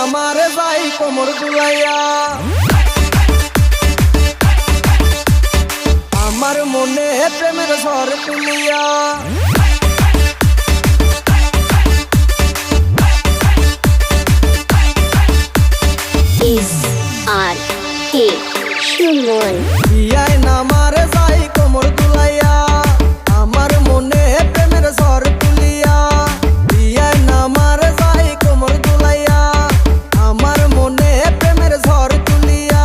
নামারে যাই কোমর দুলাইয়া আমার মনে প্রেমের ঝড় তুলিয়া SRK সুমন বিয়ায় নামারে যাই কোমর দুলাইয়া আমার মনে প্রেমের ঝড় তুলিয়া বিয়ায় নামারে যাই কোমর দুলাইয়া আমার মনে প্রেমের ঝড় তুলিয়া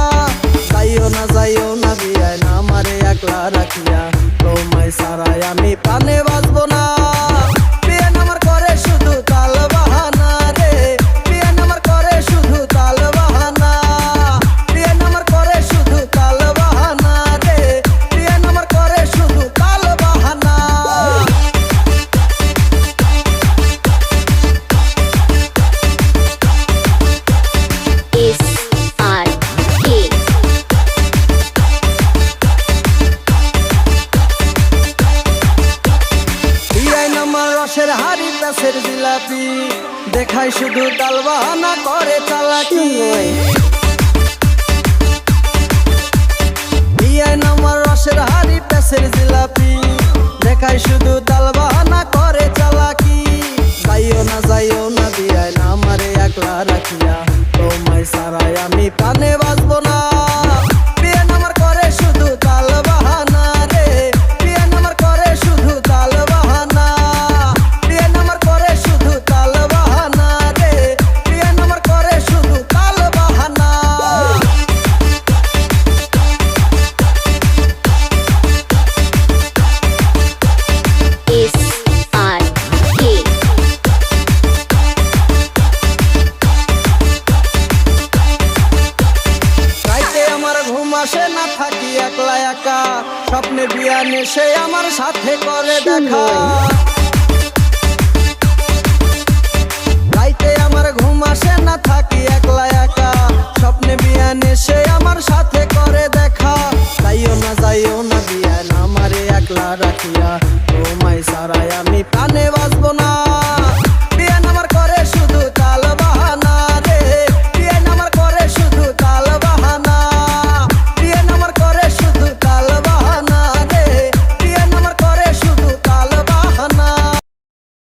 যাইও না বিয়ায় নামারে একলা রাখিয়া তোমায় ছাড়াই আমি প্রাণে বাঁচবো না রসের হাড়ি প্যাসের জিলাপি দেখাই শুধু ডাল বাহানা করে চালাকি বিয়ায় নামার রসের হাড়ি প্যাসের জিলাপি দেখাই শুধু ডাল বাহানা করে চালাকি যাইও না বিয়ায় নামারে একলা রাখিয়া তোমায় ছাড়াই আমি প্রাণে বাঁচবো না আসে না থাকি একলা একা স্বপ্নে বিয়া নেশে আমার সাথে করে দেখা